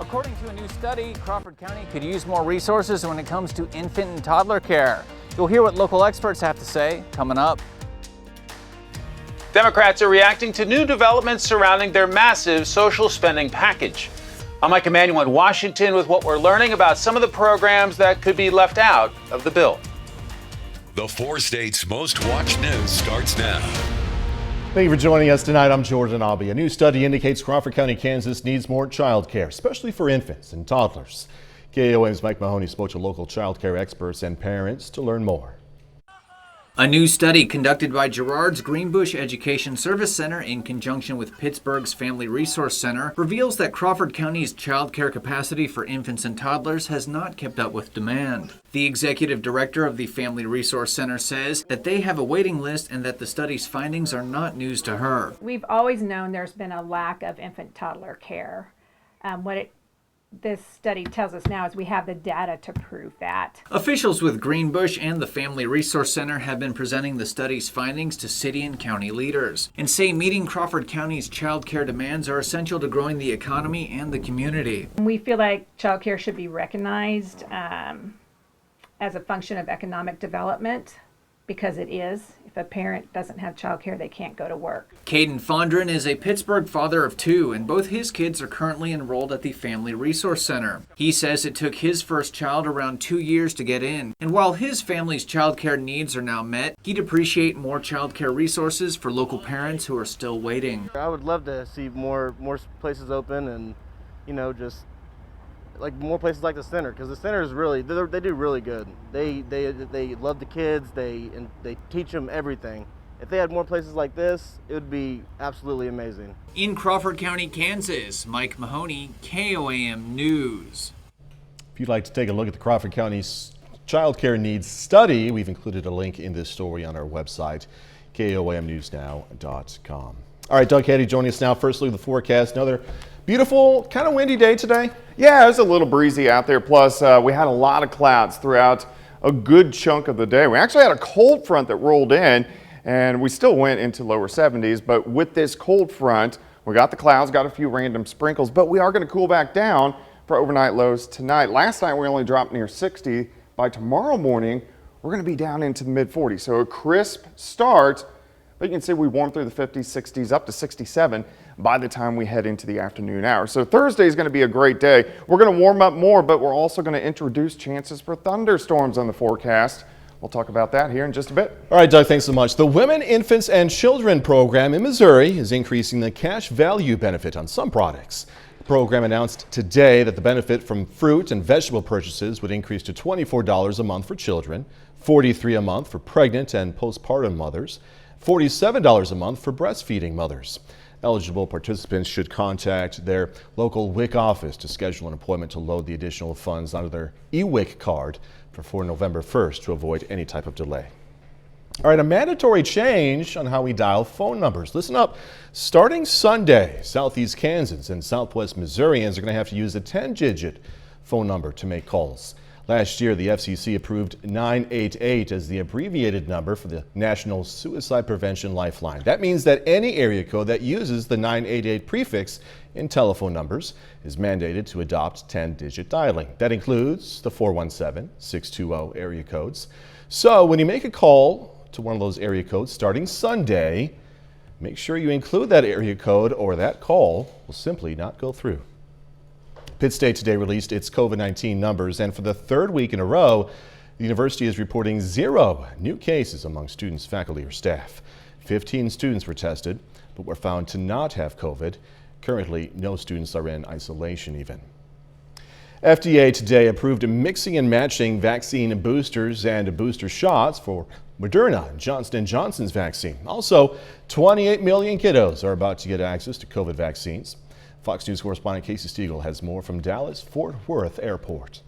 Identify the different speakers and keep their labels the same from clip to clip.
Speaker 1: According to a new study, Crawford County could use more resources when it comes to infant and toddler care. You'll hear what local experts have to say coming up.
Speaker 2: Democrats are reacting to new developments surrounding their massive social spending package. I'm Mike Emanuel in Washington with what we're learning about some of the programs that could be left out of the bill.
Speaker 3: The 4 states' most watched news starts now.
Speaker 4: Thank you for joining us tonight. I'm Jordan Albee. A new study indicates Crawford County, Kansas needs more child care, especially for infants and toddlers. KOAM's Mike Mahoney spoke to local child care experts and parents to learn more.
Speaker 1: A new study conducted by Girard's Greenbush Education Service Center in conjunction with Pittsburgh's Family Resource Center reveals that Crawford County's child care capacity for infants and toddlers has not kept up with demand. The executive director of the Family Resource Center says that they have a waiting list and that the study's findings are not news to her.
Speaker 5: We've always known there's been a lack of infant toddler care. This study tells us now is we have the data to prove that.
Speaker 1: Officials with Greenbush and the Family Resource Center have been presenting the study's findings to city and county leaders and say meeting Crawford County's child care demands are essential to growing the economy and the community.
Speaker 5: We feel like child care should be recognized as a function of economic development because it is. If a parent doesn't have child care, they can't go to work.
Speaker 1: Caden Fondren is a Pittsburgh father of 2, and both his kids are currently enrolled at the Family Resource Center. He says it took his first child around 2 years to get in, and while his family's child care needs are now met, he'd appreciate more child care resources for local parents who are still waiting.
Speaker 6: I would love to see more places open and, just like more places like the center, because the center is really, they do really good. They love the kids, they teach them everything. If they had more places like this, it would be absolutely amazing.
Speaker 1: In Crawford County, Kansas, Mike Mahoney, KOAM News.
Speaker 4: If you'd like to take a look at the Crawford County's child care needs study, we've included a link in this story on our website, KOAMnewsnow.com. All right, Doug Hattie joining us now. First look at the forecast. Another beautiful, kind of windy day today.
Speaker 7: Yeah, it was a little breezy out there. Plus, we had a lot of clouds throughout a good chunk of the day. We actually had a cold front that rolled in, and we still went into lower 70s. But with this cold front, we got the clouds, got a few random sprinkles, but we are going to cool back down for overnight lows tonight. Last night, we only dropped near 60. By tomorrow morning, we're going to be down into the mid 40s. So a crisp start. But you can see we warm through the 50s, 60s, up to 67 by the time we head into the afternoon hours. So Thursday is going to be a great day. We're going to warm up more, but we're also going to introduce chances for thunderstorms on the forecast. We'll talk about that here in just a bit.
Speaker 4: All right, Doug, thanks so much. The Women, Infants, and Children program in Missouri is increasing the cash value benefit on some products. The program announced today that the benefit from fruit and vegetable purchases would increase to $24 a month for children, $43 a month for pregnant and postpartum mothers, $47 a month for breastfeeding mothers. Eligible participants should contact their local WIC office to schedule an appointment to load the additional funds onto their eWIC card before November 1st to avoid any type of delay. All right, a mandatory change on how we dial phone numbers. Listen up. Starting Sunday, Southeast Kansans and Southwest Missourians are going to have to use a 10-digit phone number to make calls. Last year, the FCC approved 988 as the abbreviated number for the National Suicide Prevention Lifeline. That means that any area code that uses the 988 prefix in telephone numbers is mandated to adopt 10-digit dialing. That includes the 417-620 area codes. So when you make a call to one of those area codes starting Sunday, make sure you include that area code or that call will simply not go through. Pitt State today released its COVID-19 numbers, and for the third week in a row, the university is reporting 0 new cases among students, faculty, or staff. 15 students were tested, but were found to not have COVID. Currently, no students are in isolation even. FDA today approved mixing and matching vaccine boosters and booster shots for Moderna and Johnson & Johnson's vaccine. Also, 28 million kiddos are about to get access to COVID vaccines. Fox News correspondent Casey Stiegel has more from Dallas-Fort Worth Airport.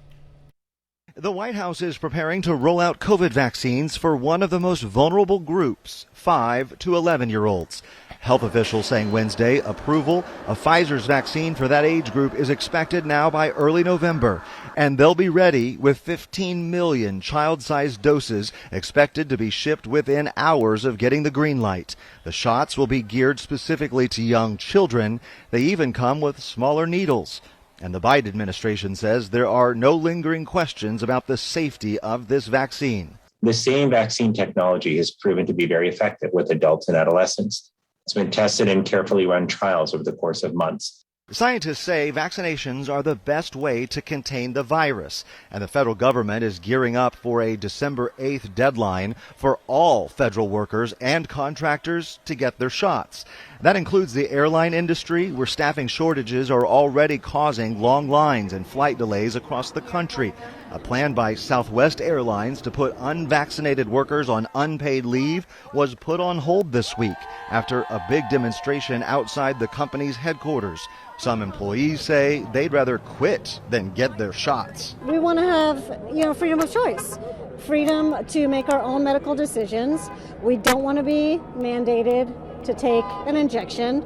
Speaker 8: The White House is preparing to roll out COVID vaccines for one of the most vulnerable groups, 5 to 11-year-olds. Health officials saying Wednesday approval of Pfizer's vaccine for that age group is expected now by early November, and they'll be ready with 15 million child-sized doses expected to be shipped within hours of getting the green light. The shots will be geared specifically to young children. They even come with smaller needles. And the Biden administration says there are no lingering questions about the safety of this vaccine.
Speaker 9: The same vaccine technology has proven to be very effective with adults and adolescents. It's been tested in carefully run trials over the course of months.
Speaker 8: Scientists say vaccinations are the best way to contain the virus, and the federal government is gearing up for a December 8th deadline for all federal workers and contractors to get their shots. That includes the airline industry, where staffing shortages are already causing long lines and flight delays across the country. A plan by Southwest Airlines to put unvaccinated workers on unpaid leave was put on hold this week after a big demonstration outside the company's headquarters. Some employees say they'd rather quit than get their shots.
Speaker 10: We want to have, freedom of choice, freedom to make our own medical decisions. We don't want to be mandated to take an injection.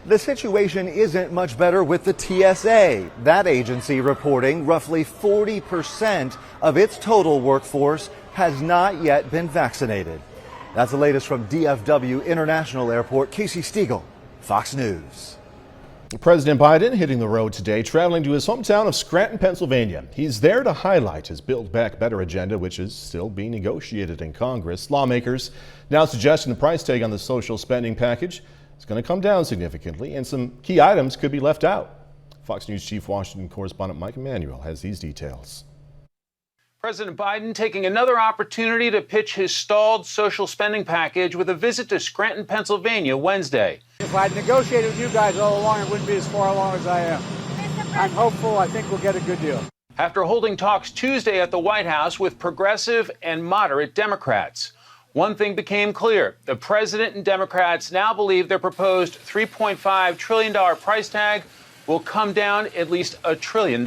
Speaker 8: The situation isn't much better with the TSA. That agency reporting roughly 40% of its total workforce has not yet been vaccinated. That's the latest from DFW International Airport. Casey Stiegel, Fox News.
Speaker 4: President Biden hitting the road today, traveling to his hometown of Scranton, Pennsylvania. He's there to highlight his Build Back Better agenda, which is still being negotiated in Congress. Lawmakers now suggesting the price tag on the social spending package is going to come down significantly, and some key items could be left out. Fox News Chief Washington correspondent Mike Emanuel has these details.
Speaker 2: President Biden taking another opportunity to pitch his stalled social spending package with a visit to Scranton, Pennsylvania Wednesday.
Speaker 11: If I'd negotiated with you guys all along, it wouldn't be as far along as I am. I'm hopeful. I think we'll get a good deal.
Speaker 2: After holding talks Tuesday at the White House with progressive and moderate Democrats, one thing became clear. The president and Democrats now believe their proposed $3.5 trillion price tag will come down at least $1 trillion.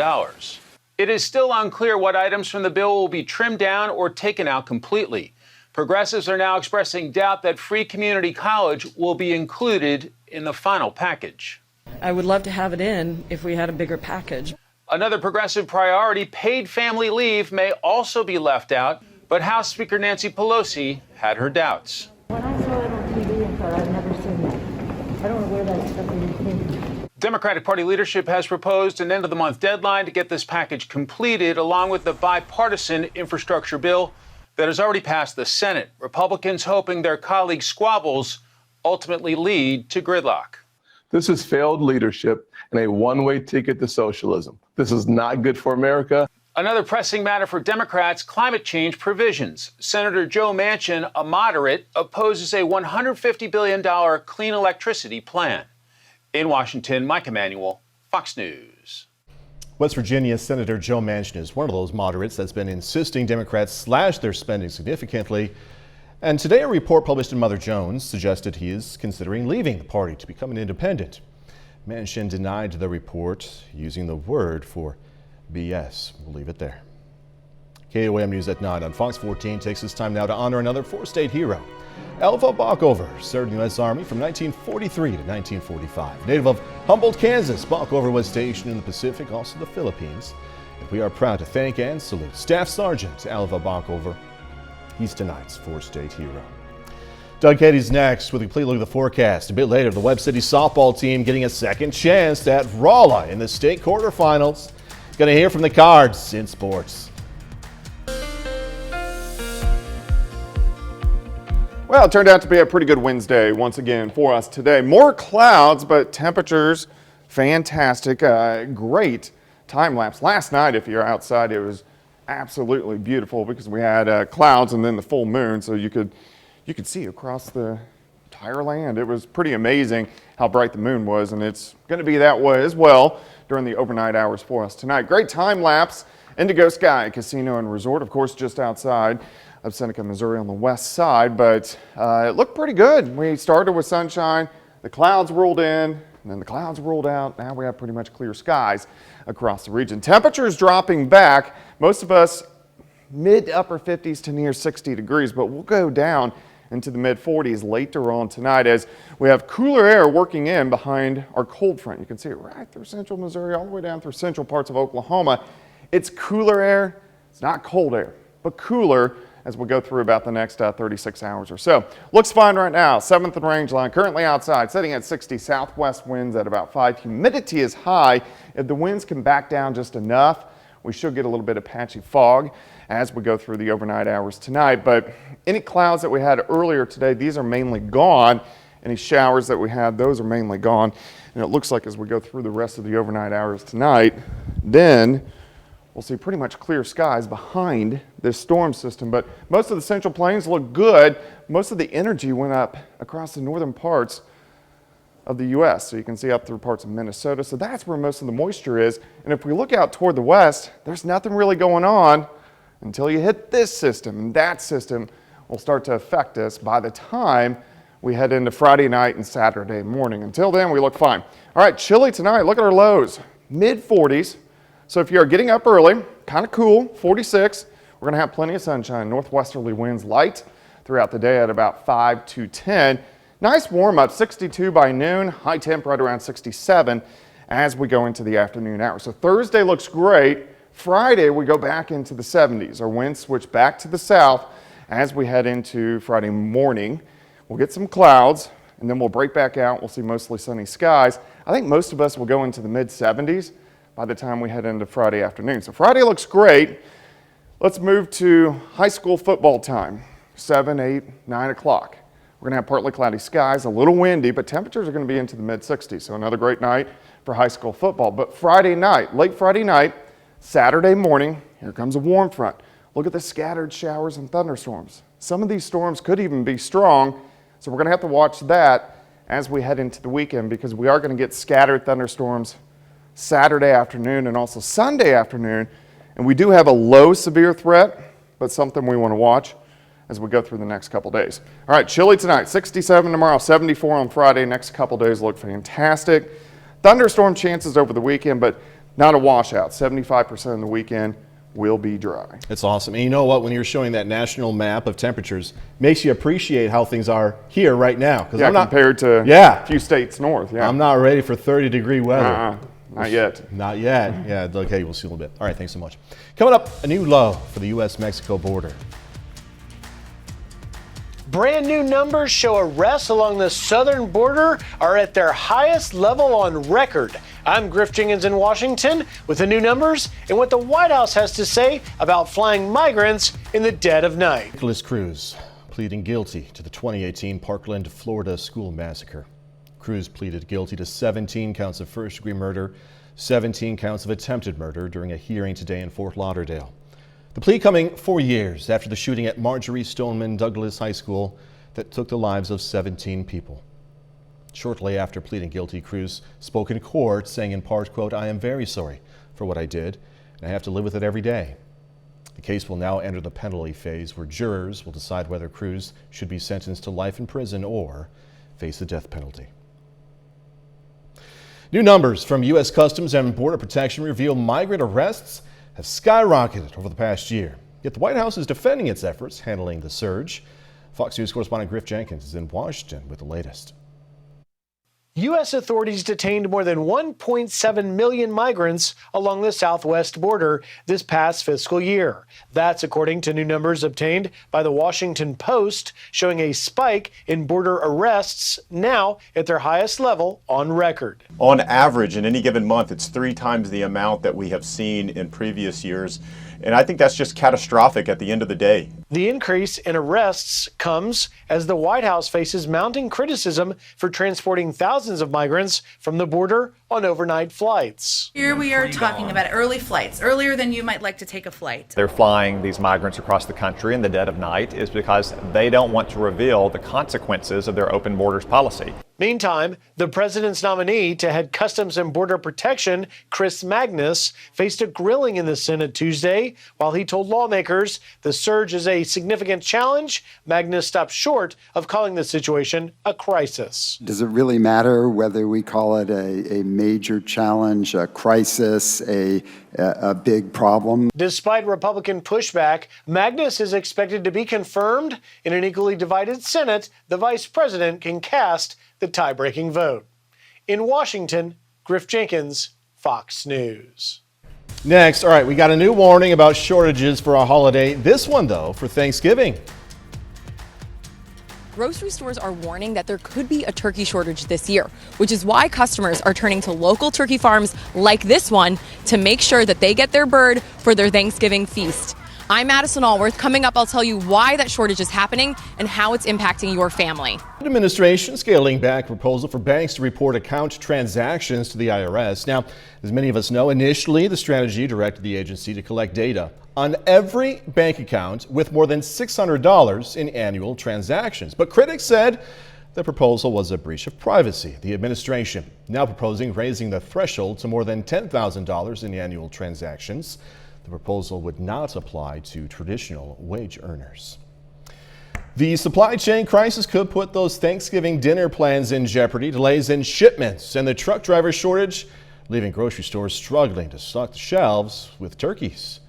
Speaker 2: It is still unclear what items from the bill will be trimmed down or taken out completely. Progressives are now expressing doubt that free community college will be included in the final package.
Speaker 12: I would love to have it in if we had a bigger package.
Speaker 2: Another progressive priority, paid family leave, may also be left out, but House Speaker Nancy Pelosi had her doubts.
Speaker 13: When I saw it on TV, I thought, I've never seen that. I don't know where that stuff is.
Speaker 2: Democratic Party leadership has proposed an end-of-the-month deadline to get this package completed, along with the bipartisan infrastructure bill that has already passed the Senate. Republicans hoping their colleagues' squabbles ultimately lead to gridlock.
Speaker 14: This is failed leadership and a one-way ticket to socialism. This is not good for America.
Speaker 2: Another pressing matter for Democrats, climate change provisions. Senator Joe Manchin, a moderate, opposes a $150 billion clean electricity plan. In Washington, Mike Emanuel, Fox News.
Speaker 4: West Virginia Senator Joe Manchin is one of those moderates that's been insisting Democrats slash their spending significantly. And today a report published in Mother Jones suggested he is considering leaving the party to become an independent. Manchin denied the report using the word for BS. We'll leave it there. KOAM News at 9 on Fox 14 takes this time now to honor another four-state hero. Elva Bockover served in the U.S. Army from 1943 to 1945. Native of Humboldt, Kansas, Bockover was stationed in the Pacific, also the Philippines. And we are proud to thank and salute Staff Sergeant Elva Bockover. He's tonight's four-state hero. Doug Caddy's next with a complete look at the forecast. A bit later, the Webb City softball team getting a second chance at Rolla in the state quarterfinals. Going to hear from the Cards in sports.
Speaker 7: Well, it turned out to be a pretty good Wednesday once again for us today. More clouds, but temperatures fantastic. Great time lapse. Last night, if you're outside, it was absolutely beautiful because we had clouds and then the full moon, so you could see across the entire land. It was pretty amazing how bright the moon was, and it's going to be that way as well during the overnight hours for us tonight. Great time lapse. Indigo Sky Casino and Resort, of course, just outside of Seneca, Missouri on the west side, but it looked pretty good. We started with sunshine, the clouds rolled in, and then the clouds rolled out. Now we have pretty much clear skies across the region. Temperatures dropping back. Most of us mid to upper 50s to near 60 degrees, but we'll go down into the mid 40s later on tonight as we have cooler air working in behind our cold front. You can see it right through central Missouri, all the way down through central parts of Oklahoma. It's cooler air. It's not cold air, but cooler as we go through about the next 36 hours or so. Looks fine right now. 7th and Rangeline currently outside, sitting at 60. Southwest winds at about 5. Humidity is high If the winds can back down just enough, we should get a little bit of patchy fog as we go through the overnight hours tonight. But any clouds that we had earlier today, these are mainly gone. Any showers that we had, those are mainly gone. And it looks like as we go through the rest of the overnight hours tonight, then we'll see pretty much clear skies behind this storm system. But most of the Central Plains look good. Most of the energy went up across the northern parts of the U.S. So you can see up through parts of Minnesota. So that's where most of the moisture is. And if we look out toward the west, there's nothing really going on until you hit this system. And that system will start to affect us by the time we head into Friday night and Saturday morning. Until then, we look fine. All right, chilly tonight. Look at our lows, mid-40s. So if you're getting up early, kind of cool, 46. We're going to have plenty of sunshine. Northwesterly winds light throughout the day at about 5 to 10. Nice warm up, 62 by noon, high temp right around 67 as we go into the afternoon hours. So Thursday looks great. Friday, we go back into the 70s. Our winds switch back to the south as we head into Friday morning. We'll get some clouds and then we'll break back out. We'll see mostly sunny skies. I think most of us will go into the mid 70s by the time we head into Friday afternoon. So Friday looks great. Let's move to high school football time, 7, 8, 9 o'clock. We're going to have partly cloudy skies, a little windy, but temperatures are going to be into the mid-60s. So another great night for high school football. But Friday night, late Friday night, Saturday morning, here comes a warm front. Look at the scattered showers and thunderstorms. Some of these storms could even be strong. So we're going to have to watch that as we head into the weekend because we are going to get scattered thunderstorms Saturday afternoon and also Sunday afternoon. And we do have a low severe threat, but something we want to watch as we go through the next couple days. All right, chilly tonight, 67 tomorrow, 74 on Friday. Next couple days look fantastic. Thunderstorm chances over the weekend, but not a washout. 75% of the weekend will be dry.
Speaker 4: It's awesome. And you know what? When you're showing that national map of temperatures, makes you appreciate how things are here right now.
Speaker 7: Yeah, I'm not, compared to a few states north. Yeah,
Speaker 4: I'm not ready for 30-degree weather.
Speaker 7: Not yet.
Speaker 4: Not yet. Yeah, okay, we'll see a little bit. All right, thanks so much. Coming up, a new low for the U.S.-Mexico border.
Speaker 15: Brand new numbers show arrests along the southern border are at their highest level on record. I'm Griff Jenkins in Washington with the new numbers and what the White House has to say about flying migrants in the dead of night.
Speaker 4: Cruz pleading guilty to the 2018 Parkland, Florida school massacre. Cruz pleaded guilty to 17 counts of first-degree murder, 17 counts of attempted murder during a hearing today in Fort Lauderdale. The plea coming 4 years after the shooting at Marjorie Stoneman Douglas High School that took the lives of 17 people. Shortly after pleading guilty, Cruz spoke in court saying in part, quote, "I am very sorry for what I did, and I have to live with it every day." The case will now enter the penalty phase where jurors will decide whether Cruz should be sentenced to life in prison or face the death penalty. New numbers from U.S. Customs and Border Protection reveal migrant arrests have skyrocketed over the past year. Yet the White House is defending its efforts handling the surge. Fox News correspondent Griff Jenkins is in Washington with the latest.
Speaker 15: U.S. authorities detained more than 1.7 million migrants along the southwest border this past fiscal year. That's according to new numbers obtained by the Washington Post, showing a spike in border arrests now at their highest level on record.
Speaker 16: On average, in any given month, it's 3 times the amount that we have seen in previous years. And I think that's just catastrophic at the end of the day.
Speaker 15: The increase in arrests comes as the White House faces mounting criticism for transporting thousands of migrants from the border on overnight flights.
Speaker 17: Here we are talking about early flights, earlier than you might like to take a flight.
Speaker 18: They're flying these migrants across the country in the dead of night is because they don't want to reveal the consequences of their open borders policy.
Speaker 15: Meantime, the president's nominee to head Customs and Border Protection, Chris Magnus, faced a grilling in the Senate Tuesday. While he told lawmakers the surge is a significant challenge, Magnus stopped short of calling the situation a crisis.
Speaker 19: Does it really matter whether we call it a major challenge, a crisis, a big problem?
Speaker 15: Despite Republican pushback, Magnus is expected to be confirmed. In an equally divided Senate, the vice president can cast the tie-breaking vote. In Washington, Griff Jenkins, Fox News.
Speaker 4: Next, all right, we got a new warning about shortages for a holiday. This one, though, for Thanksgiving.
Speaker 20: grocery stores are warning that there could be a turkey shortage this year, which is why customers are turning to local turkey farms like this one to make sure that they get their bird for their Thanksgiving feast. I'm Madison Allworth. Coming up, I'll tell you why that shortage is happening and how it's impacting your family.
Speaker 4: Administration scaling back proposal for banks to report account transactions to the IRS. Now, as many of us know, initially the strategy directed the agency to collect data on every bank account with more than $600 in annual transactions. But critics said the proposal was a breach of privacy. The administration now proposing raising the threshold to more than $10,000 in annual transactions. The proposal would not apply to traditional wage earners. The supply chain crisis could put those Thanksgiving dinner plans in jeopardy. Delays in shipments and the truck driver shortage leaving grocery stores struggling to stock the shelves with turkeys.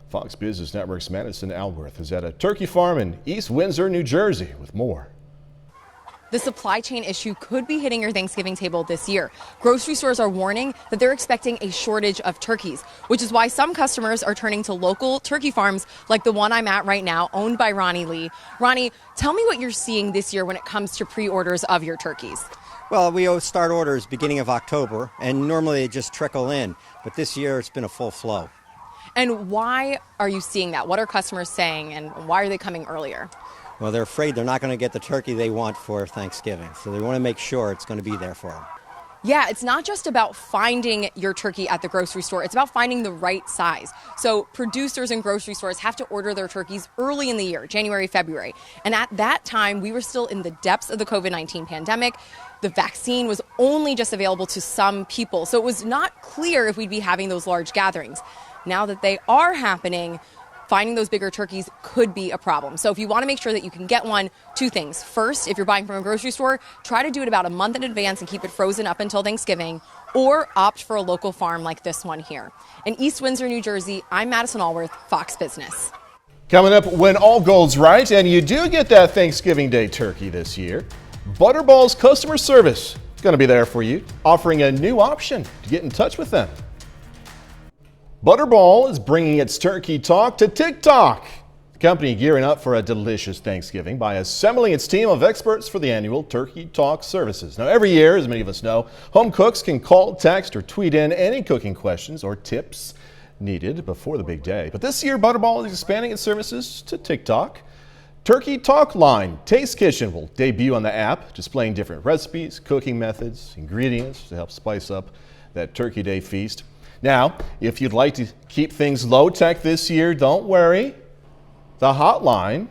Speaker 4: Fox Business Network's Madison Allworth is at a turkey farm in East Windsor, New Jersey with more.
Speaker 20: The supply chain issue could be hitting your Thanksgiving table this year. Grocery stores are warning that they're expecting a shortage of turkeys, which is why some customers are turning to local turkey farms like the one I'm at right now, owned by Ronnie Lee. Ronnie, tell me what you're seeing this year when it comes to pre-orders of your turkeys.
Speaker 21: Well, we always start orders beginning of October, and normally they just trickle in. But this year it's been a full flow.
Speaker 20: And why are you seeing that? What are customers saying, and why are they coming earlier?
Speaker 21: Well, they're afraid they're not going to get the turkey they want for Thanksgiving, so they want to make sure it's going to be there for them.
Speaker 20: Yeah, it's not just about finding your turkey at the grocery store. It's about finding the right size. So producers and grocery stores have to order their turkeys early in the year, January, February. And at that time, we were still in the depths of the COVID-19 pandemic. The vaccine was only just available to some people, so it was not clear if we'd be having those large gatherings. Now that they are happening, finding those bigger turkeys could be a problem. So if you want to make sure that you can get one, two things. First, if you're buying from a grocery store, try to do it about a month in advance and keep it frozen up until Thanksgiving, or opt for a local farm like this one here. In East Windsor, New Jersey, I'm Madison Allworth, Fox Business.
Speaker 4: Coming up, when all goes right and you do get that Thanksgiving Day turkey this year, Butterball's customer service is going to be there for you, offering a new option to get in touch with them. Butterball is bringing its turkey talk to TikTok. The company gearing up for a delicious Thanksgiving by assembling its team of experts for the annual Turkey Talk services. Now, every year, as many of us know, home cooks can call, text, or tweet in any cooking questions or tips needed before the big day. But this year, Butterball is expanding its services to TikTok. Turkey Talk Line Taste Kitchen will debut on the app, displaying different recipes, cooking methods, ingredients to help spice up that Turkey Day feast. Now, if you'd like to keep things low-tech this year, don't worry. The hotline,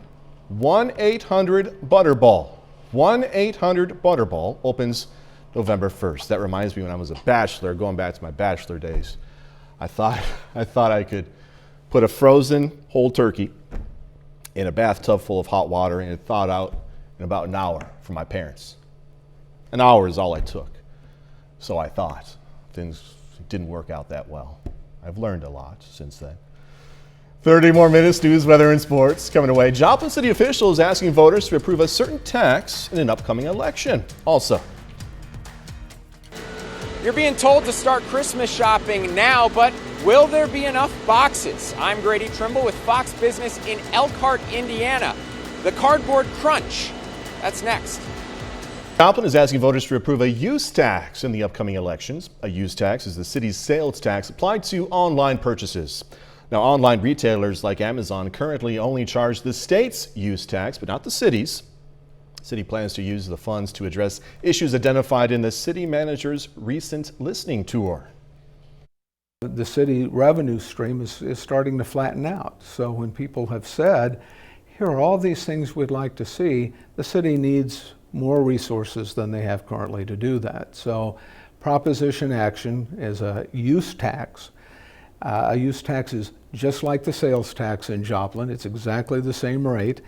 Speaker 4: 1-800-BUTTERBALL. 1-800-BUTTERBALL opens November 1st. That reminds me when I was a bachelor, going back to my bachelor days, I thought I could put a frozen whole turkey in a bathtub full of hot water and it thawed out in about an hour for my parents. An hour is all I took. So I thought. Things didn't work out that well. I've learned a lot since then. 30 more minutes, news, weather, and sports coming away. Joplin City officials asking voters to approve a certain tax in an upcoming election. Also,
Speaker 22: you're being told to start Christmas shopping now, but will there be enough boxes? I'm Grady Trimble with Fox Business in Elkhart, Indiana. The cardboard crunch. That's next.
Speaker 4: Joplin is asking voters to approve a use tax in the upcoming elections. A use tax is the city's sales tax applied to online purchases. Now, online retailers like Amazon currently only charge the state's use tax, but not the city's. The city plans to use the funds to address issues identified in the city manager's recent listening tour.
Speaker 23: The city revenue stream is starting to flatten out. So when people have said, here are all these things we'd like to see, the city needs more resources than they have currently to do that. So proposition action is a use tax. A use tax is just like the sales tax in Joplin. It's exactly the same rate.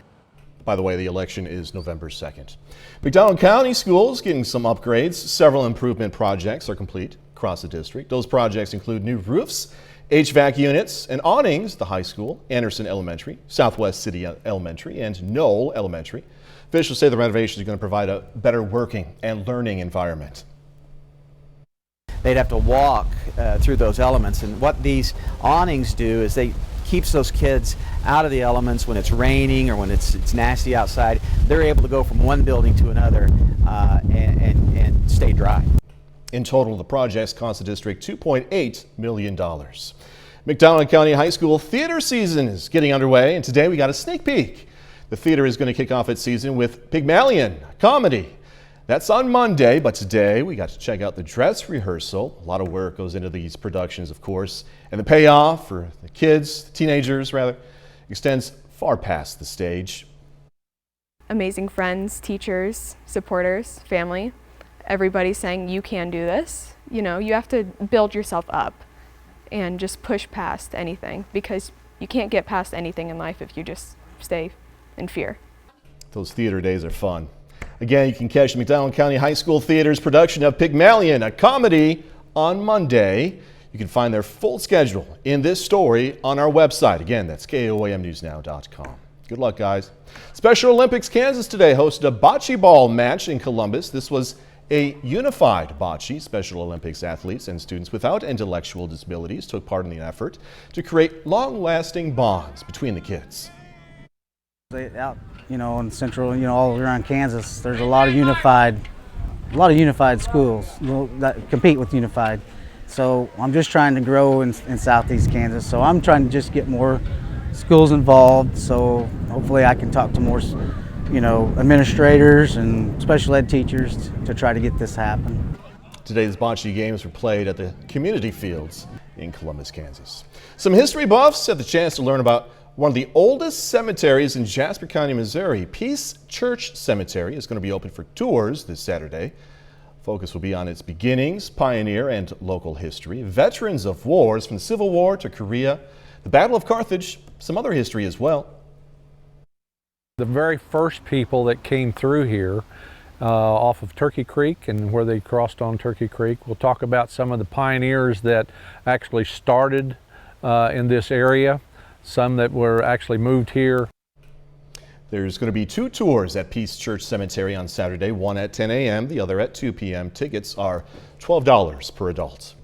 Speaker 4: By the way, the election is November 2nd. Mcdonald County Schools getting some upgrades. Several improvement projects are complete across the district. Those projects include new roofs, HVAC units, and awnings at the high school, Anderson Elementary, Southwest City Elementary, and Knoll Elementary. Officials say the renovations are going to provide a better working and learning environment.
Speaker 24: They'd have to walk through those elements, and what these awnings do is they
Speaker 3: keeps those kids out of the elements when it's raining or when it's nasty outside. They're able to go from one building to another and stay dry.
Speaker 4: In total, the projects cost the district $2.8 million. Mcdonald County High School theater season is getting underway, and today we got a sneak peek. The theater is going to kick off its season with Pygmalion, a comedy. That's on Monday, but today we got to check out the dress rehearsal. A lot of work goes into these productions, of course, and the payoff for the kids, the teenagers rather, extends far past the stage.
Speaker 5: Amazing friends, teachers, supporters, family. Everybody saying you can do this. You know, you have to build yourself up and just push past anything, because you can't get past anything in life if you just stay in fear.
Speaker 4: Those theater days are fun. Again, you can catch the McDonald County High School Theater's production of Pygmalion, a comedy, on Monday. You can find their full schedule in this story on our website. Again, that's KOAMnewsnow.com. Good luck, guys. Special Olympics Kansas today hosted a bocce ball match in Columbus. This was a unified bocce. Special Olympics athletes and students without intellectual disabilities took part in the effort to create long-lasting bonds between the kids.
Speaker 6: Out, in central, all around Kansas, there's a lot of unified schools that compete with unified. So I'm just trying to grow in Southeast Kansas. So I'm trying to just get more schools involved. So hopefully I can talk to more, administrators and special ed teachers to try to get this happen.
Speaker 4: Today's bocce games were played at the community fields in Columbus, Kansas. Some history buffs had the chance to learn about one of the oldest cemeteries in Jasper County, Missouri. Peace Church Cemetery is going to be open for tours this Saturday. Focus will be on its beginnings, pioneer, and local history. Veterans of wars from the Civil War to Korea, the Battle of Carthage, some other history as well.
Speaker 23: The very first people that came through here off of Turkey Creek and where they crossed on Turkey Creek. We'll talk about some of the pioneers that actually started in this area. Some that were actually moved here.
Speaker 4: There's going to be 2 tours at Peace Church Cemetery on Saturday, one at 10 a.m., the other at 2 p.m. Tickets are $12 per adult.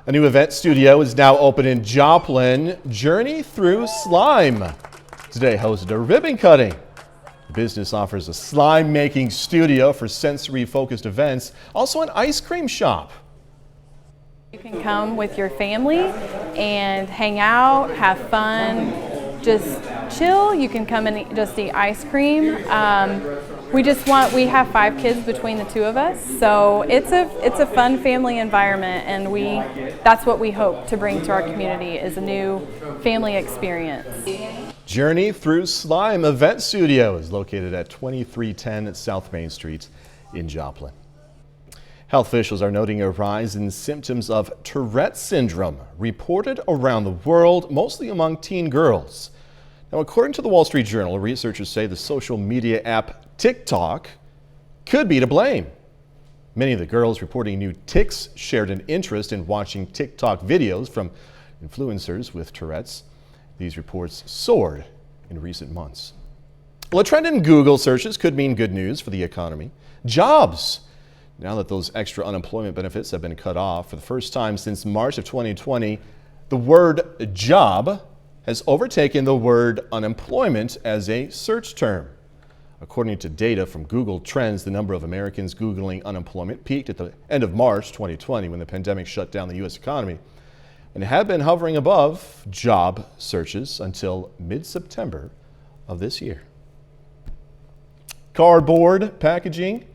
Speaker 4: A new event studio is now open in Joplin. Journey Through Slime today hosted a ribbon cutting. The business offers a slime making studio for sensory focused events, also an ice cream shop.
Speaker 5: You can come with your family and hang out, have fun, just chill. You can come and just eat ice cream. We have 5 kids between the 2 of us, so it's a fun family environment, and that's what we hope to bring to our community, is a new family experience.
Speaker 4: Journey Through Slime Event Studio is located at 2310 South Main Street in Joplin. Health officials are noting a rise in symptoms of Tourette syndrome reported around the world, mostly among teen girls. Now, according to the Wall Street Journal, researchers say the social media app TikTok could be to blame. Many of the girls reporting new tics shared an interest in watching TikTok videos from influencers with Tourette's. These reports soared in recent months. Well, a trend in Google searches could mean good news for the economy. Jobs. Now that those extra unemployment benefits have been cut off for the first time since March of 2020, the word job has overtaken the word unemployment as a search term. According to data from Google Trends, the number of Americans Googling unemployment peaked at the end of March 2020 when the pandemic shut down the U.S. economy, and had been hovering above job searches until mid-September of this year. Cardboard packaging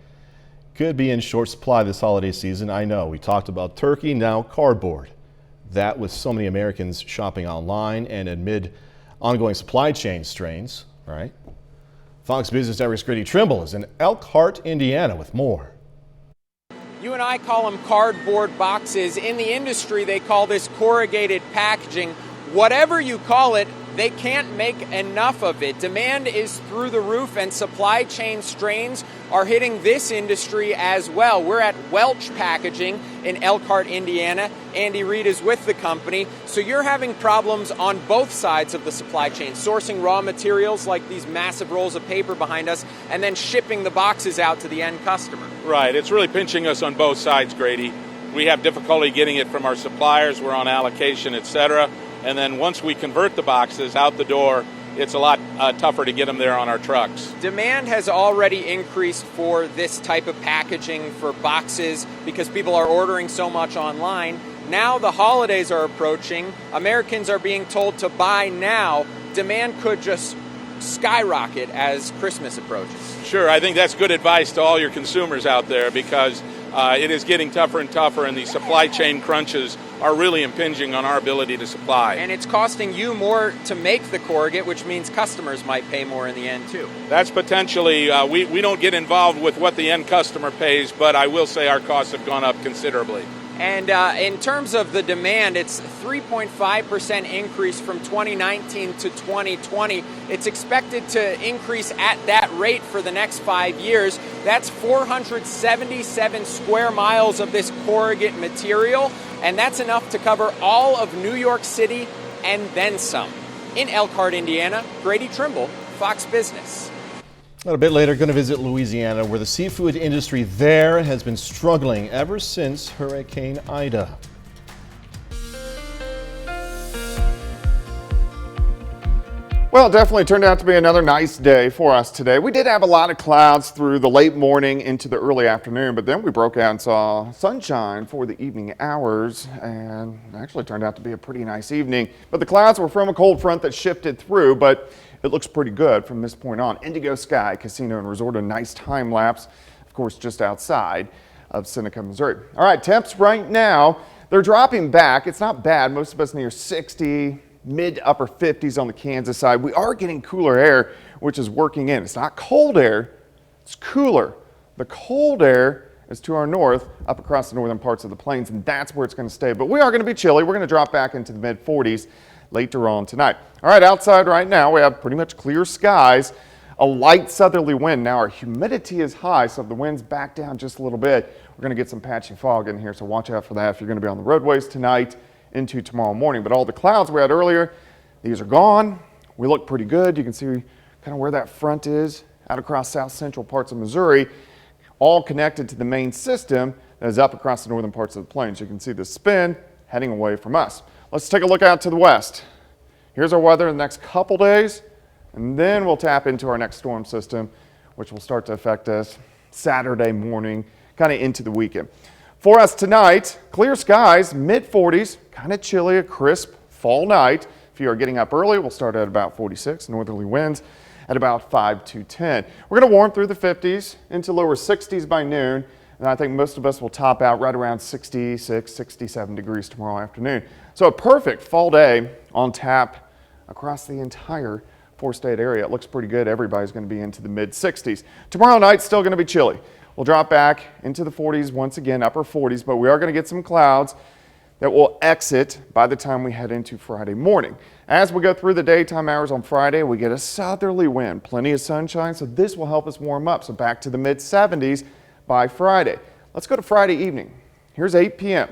Speaker 4: could be in short supply this holiday season. I know, we talked about turkey, now cardboard. That with so many Americans shopping online and amid ongoing supply chain strains, right? Fox Business Network's Grady Trimble is in Elkhart, Indiana with more.
Speaker 22: You and I call them cardboard boxes. In the industry, they call this corrugated packaging. Whatever you call it, they can't make enough of it. Demand is through the roof, and supply chain strains are hitting this industry as well. We're at Welch Packaging in Elkhart, Indiana. Andy Reid is with the company. So you're having problems on both sides of the supply chain, sourcing raw materials like these massive rolls of paper behind us, and then shipping the boxes out to the end customer.
Speaker 24: Right. It's really pinching us on both sides, Grady. We have difficulty getting it from our suppliers. We're on allocation, etc. And then once we convert the boxes out the door, it's a lot tougher to get them there on our trucks.
Speaker 22: Demand has already increased for this type of packaging for boxes because people are ordering so much online. Now the holidays are approaching. Americans are being told to buy now. Demand could just skyrocket as Christmas approaches.
Speaker 24: Sure, I think that's good advice to all your consumers out there because it is getting tougher and tougher, and the supply chain crunches are really impinging on our ability to supply.
Speaker 22: And it's costing you more to make the corrugate, which means customers might pay more in the end, too.
Speaker 24: That's potentially, we don't get involved with what the end customer pays, but I will say our costs have gone up considerably.
Speaker 22: And in terms of the demand, it's 3.5% increase from 2019 to 2020. It's expected to increase at that rate for the next 5 years. That's 477 square miles of this corrugate material, and that's enough to cover all of New York City and then some. In Elkhart, Indiana, Grady Trimble, Fox Business.
Speaker 4: A bit later, going to visit Louisiana, where the seafood industry there has been struggling ever since Hurricane Ida.
Speaker 7: Well, it definitely turned out to be another nice day for us today. We did have a lot of clouds through the late morning into the early afternoon, but then we broke out and saw sunshine for the evening hours, and it actually turned out to be a pretty nice evening. But the clouds were from a cold front that shifted through, but it looks pretty good from this point on. Indigo Sky Casino and Resort, a nice time lapse, of course, just outside of Seneca, Missouri. All right, temps right now, they're dropping back. It's not bad. Most of us near 60, mid to upper 50s on the Kansas side. We are getting cooler air, which is working in. It's not cold air, it's cooler. The cold air is to our north, up across the northern parts of the plains, and that's where it's going to stay. But we are going to be chilly. We're going to drop back into the mid 40s. Later on tonight. All right, outside right now we have pretty much clear skies, a light southerly wind. Now our humidity is high, so if the wind's back down just a little bit, we're going to get some patchy fog in here, so watch out for that if you're going to be on the roadways tonight into tomorrow morning. But all the clouds we had earlier, these are gone. We look pretty good. You can see kind of where that front is out across south central parts of Missouri, all connected to the main system that is up across the northern parts of the plains. You can see the spin heading away from us. Let's take a look out to the west. Here's our weather in the next couple days, and then we'll tap into our next storm system, which will start to affect us Saturday morning, kind of into the weekend. For us tonight, clear skies, mid 40s, kind of chilly, a crisp fall night. If you are getting up early, we'll start at about 46, northerly winds at about 5 to 10. We're going to warm through the 50s into lower 60s by noon. And I think most of us will top out right around 66, 67 degrees tomorrow afternoon. So a perfect fall day on tap across the entire four-state area. It looks pretty good. Everybody's going to be into the mid-60s. Tomorrow night's still going to be chilly. We'll drop back into the 40s once again, upper 40s, but we are going to get some clouds that will exit by the time we head into Friday morning. As we go through the daytime hours on Friday, we get a southerly wind, plenty of sunshine, so this will help us warm up. So back to the mid-70s by Friday. Let's go to Friday evening. Here's 8 p.m.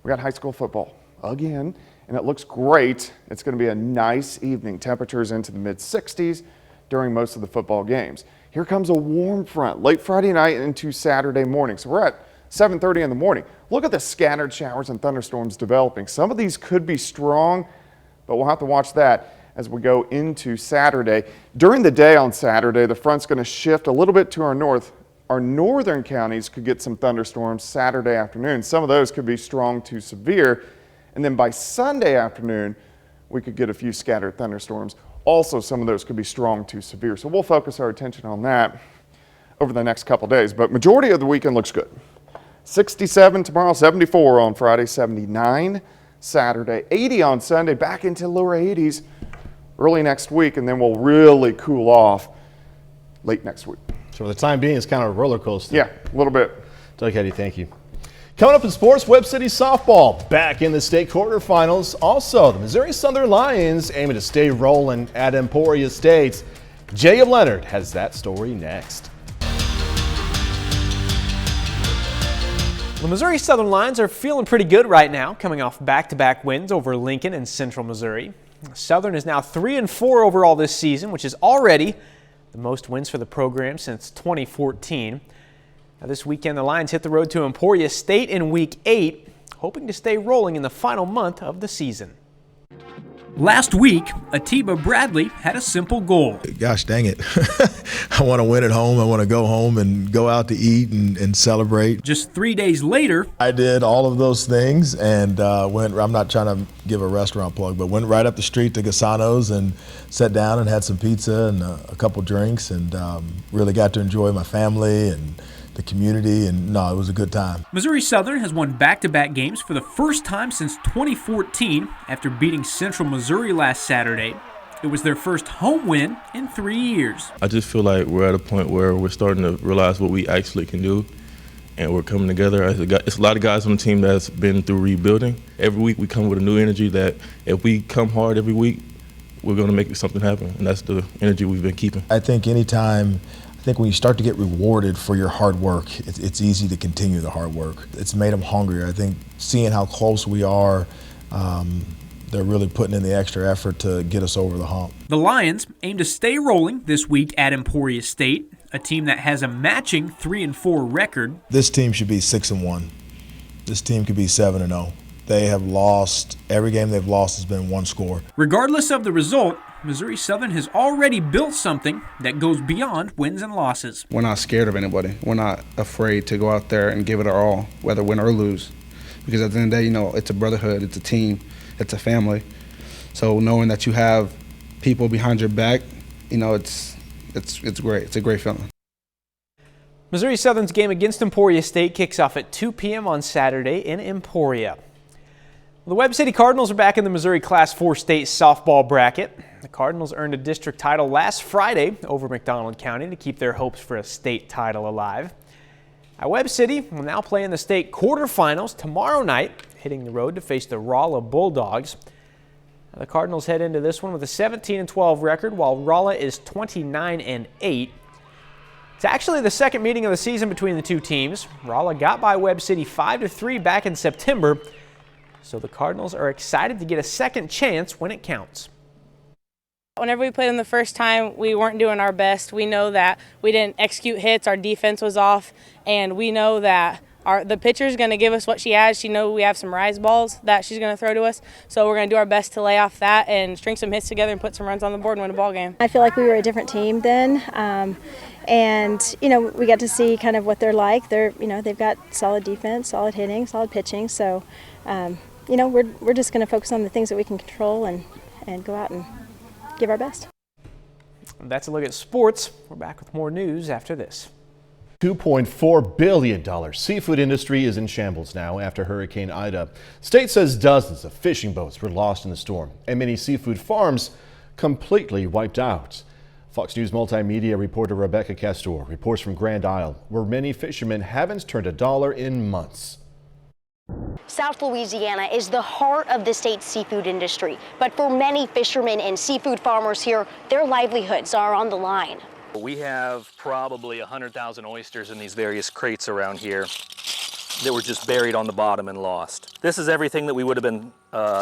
Speaker 7: We got high school football again, and it looks great. It's going to be a nice evening. Temperatures into the mid-60s during most of the football games. Here comes a warm front late Friday night into Saturday morning. So we're at 7:30 in the morning. Look at the scattered showers and thunderstorms developing. Some of these could be strong, but we'll have to watch that as we go into Saturday. During the day on Saturday, the front's going to shift a little bit to our north. Our northern counties could get some thunderstorms Saturday afternoon. Some of those could be strong to severe. And then by Sunday afternoon, we could get a few scattered thunderstorms. Also, some of those could be strong to severe. So we'll focus our attention on that over the next couple days. But majority of the weekend looks good. 67 tomorrow, 74 on Friday, 79 Saturday, 80 on Sunday, back into lower 80s early next week, and then we'll really cool off late next week.
Speaker 4: So for the time being, it's kind of a roller coaster.
Speaker 7: Yeah, a little bit.
Speaker 4: Doug Heddy, thank you. Coming up in sports, Webb City softball back in the state quarterfinals. Also, the Missouri Southern Lions aiming to stay rolling at Emporia State. Jacob Leonard has that story next.
Speaker 1: The Missouri Southern Lions are feeling pretty good right now, coming off back-to-back wins over Lincoln and Central Missouri. Southern is now 3-4 overall this season, which is already the most wins for the program since 2014. Now this weekend, the Lions hit the road to Emporia State in Week 8, hoping to stay rolling in the final month of the season. Last week, Atiba Bradley had a simple goal.
Speaker 8: Gosh dang it. I want to win at home. I want to go home and go out to eat and celebrate.
Speaker 1: Just 3 days later,
Speaker 8: I did all of those things and went, I'm not trying to give a restaurant plug, but went right up the street to Gasano's and sat down and had some pizza and a couple drinks and really got to enjoy my family and the community, and no, it was a good time.
Speaker 1: Missouri Southern has won back-to-back games for the first time since 2014 after beating Central Missouri last Saturday. It was their first home win in 3 years.
Speaker 9: I just feel like we're at a point where we're starting to realize what we actually can do, and we're coming together. It's a lot of guys on the team that's been through rebuilding. Every week we come with a new energy that if we come hard every week, we're going to make something happen, and that's the energy we've been keeping.
Speaker 8: I think when you start to get rewarded for your hard work, it's easy to continue the hard work. It's made them hungrier. I think seeing how close we are, they're really putting in the extra effort to get us over the hump.
Speaker 1: The Lions aim to stay rolling this week at Emporia State, a team that has a matching 3-4 record.
Speaker 8: This team should be 6-1. This team could be 7-0. They have lost, every game they've lost has been one score.
Speaker 1: Regardless of the result, Missouri Southern has already built something that goes beyond wins and losses.
Speaker 10: We're not scared of anybody. We're not afraid to go out there and give it our all, whether win or lose. Because at the end of the day, it's a brotherhood, it's a team, it's a family. So knowing that you have people behind your back, it's great. It's a great feeling.
Speaker 1: Missouri Southern's game against Emporia State kicks off at 2 p.m. on Saturday in Emporia. The Webb City Cardinals are back in the Missouri Class 4 state softball bracket. The Cardinals earned a district title last Friday over Mcdonald County to keep their hopes for a state title alive. Webb City will now play in the state quarterfinals tomorrow night, hitting the road to face the Rolla Bulldogs. The Cardinals head into this one with a 17-12 record, while Rolla is 29-8. It's actually the second meeting of the season between the two teams. Rolla got by Webb City 5-3 back in September, so the Cardinals are excited to get a second chance when it counts.
Speaker 11: Whenever we played them the first time, we weren't doing our best. We know that we didn't execute hits, our defense was off, and we know that the pitcher's going to give us what she has. She knows we have some rise balls that she's going to throw to us, so we're going to do our best to lay off that and string some hits together and put some runs on the board and win a ball game.
Speaker 25: I feel like we were a different team then, and we got to see kind of what they're like. They've got solid defense, solid hitting, solid pitching, so we're just going to focus on the things that we can control and go out and give our best.
Speaker 1: That's a look at sports. We're back with more news after this.
Speaker 4: $2.4 billion seafood industry is in shambles now after Hurricane Ida. State says dozens of fishing boats were lost in the storm and many seafood farms completely wiped out. Fox News multimedia reporter Rebecca Castor reports from Grand Isle, where many fishermen haven't turned a dollar in months.
Speaker 26: South Louisiana is the heart of the state's seafood industry, but for many fishermen and seafood farmers here, their livelihoods are on the line.
Speaker 27: We have probably 100,000 oysters in these various crates around here that were just buried on the bottom and lost. This is everything that we would have been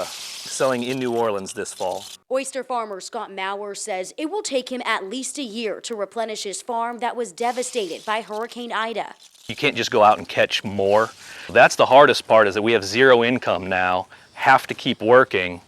Speaker 27: selling in New Orleans this fall.
Speaker 26: Oyster farmer Scott Maurer says it will take him at least a year to replenish his farm that was devastated by Hurricane Ida.
Speaker 27: You can't just go out and catch more. That's the hardest part, is that we have zero income now, have to keep working,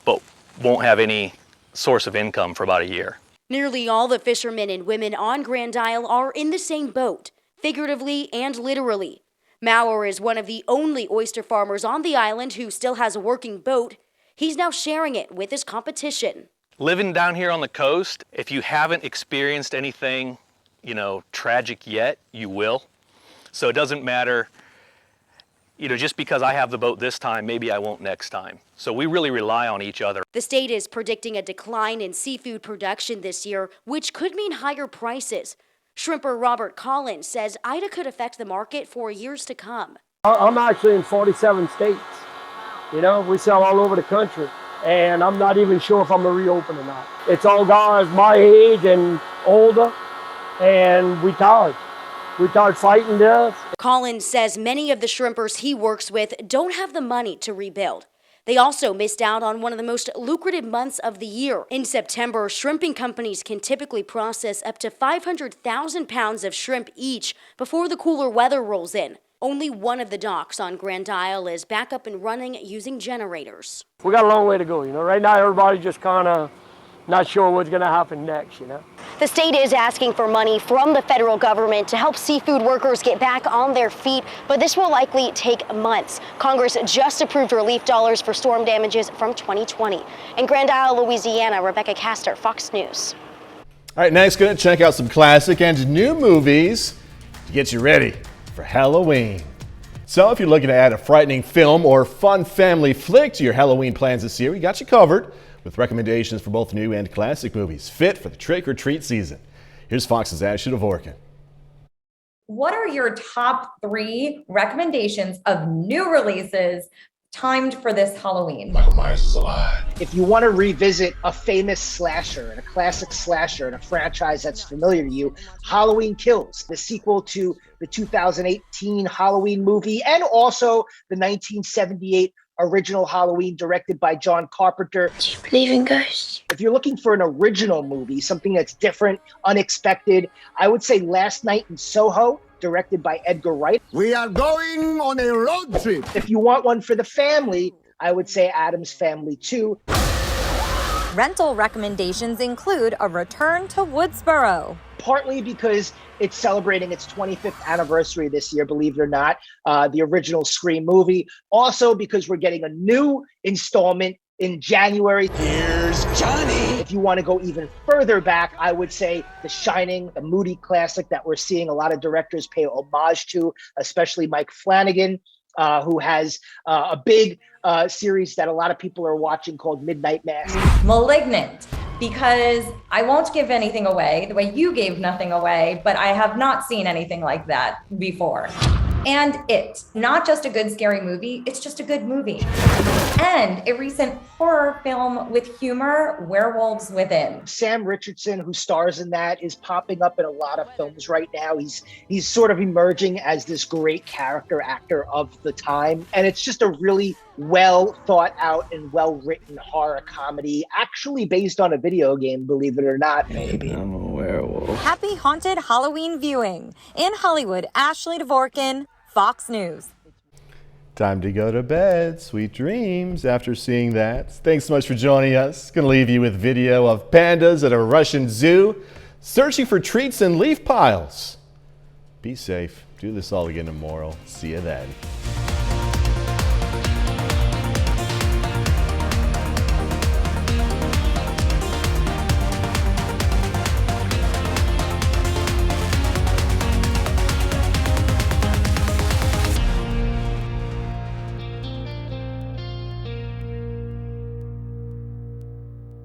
Speaker 27: but won't have any source of income for about a year.
Speaker 26: Nearly all the fishermen and women on Grand Isle are in the same boat, figuratively and literally. Maurer is one of the only oyster farmers on the island who still has a working boat. He's now sharing it with his competition.
Speaker 27: Living down here on the coast, if you haven't experienced anything, tragic yet, you will. So it doesn't matter, just because I have the boat this time, maybe I won't next time. So we really rely on each other.
Speaker 26: The state is predicting a decline in seafood production this year, which could mean higher prices. Shrimper Robert Collins says Ida could affect the market for years to come.
Speaker 28: I'm actually in 47 states. We sell all over the country, and I'm not even sure if I'm going to reopen or not. It's all guys my age and older, and we tired. We tired fighting this.
Speaker 26: Collins says many of the shrimpers he works with don't have the money to rebuild. They also missed out on one of the most lucrative months of the year. In September, shrimping companies can typically process up to 500,000 pounds of shrimp each before the cooler weather rolls in. Only one of the docks on Grand Isle is back up and running using generators.
Speaker 28: We got a long way to go, Right now, everybody's just kind of not sure what's going to happen next,
Speaker 26: The state is asking for money from the federal government to help seafood workers get back on their feet, but this will likely take months. Congress just approved relief dollars for storm damages from 2020. In Grand Isle, Louisiana, Rebecca Castor, Fox News.
Speaker 4: All right, next, going to check out some classic and new movies to get you ready for Halloween. So if you're looking to add a frightening film or fun family flick to your Halloween plans this year, we got you covered with recommendations for both new and classic movies fit for the trick-or-treat season. Here's Fox's Ashley Dvorkin.
Speaker 2: What are your top 3 recommendations of new releases timed for this Halloween?
Speaker 12: Michael Myers is alive.
Speaker 13: If you want to revisit a famous slasher and a classic slasher and a franchise that's familiar to you, Halloween Kills, the sequel to the 2018 Halloween movie and also the 1978 original Halloween directed by John Carpenter.
Speaker 12: Do you believe in ghosts?
Speaker 13: If you're looking for an original movie, something that's different, unexpected, I would say Last Night in Soho, directed by Edgar Wright.
Speaker 14: We are going on a road trip.
Speaker 13: If you want one for the family, I would say Addams Family 2.
Speaker 2: Rental recommendations include A Return to Woodsboro.
Speaker 13: Partly because it's celebrating its 25th anniversary this year, believe it or not, the original Scream movie. Also because we're getting a new installment in January.
Speaker 14: Here's Johnny.
Speaker 13: If you want to go even further back, I would say The Shining, a moody classic that we're seeing a lot of directors pay homage to, especially Mike Flanagan, who has a big series that a lot of people are watching called Midnight Mass.
Speaker 2: Malignant, because I won't give anything away the way you gave nothing away, but I have not seen anything like that before. And It, not just a good scary movie, it's just a good movie. And a recent horror film with humor, Werewolves Within.
Speaker 13: Sam Richardson, who stars in that, is popping up in a lot of films right now. He's sort of emerging as this great character actor of the time. And it's just a really well thought out and well written horror comedy, actually based on a video game, believe it or not.
Speaker 14: Maybe I'm a werewolf.
Speaker 2: Happy haunted Halloween viewing. In Hollywood, Ashley Dvorkin, Fox News.
Speaker 4: Time to go to bed. Sweet dreams after seeing that. Thanks so much for joining us. Going to leave you with video of pandas at a Russian zoo searching for treats in leaf piles. Be safe. Do this all again tomorrow. See you then.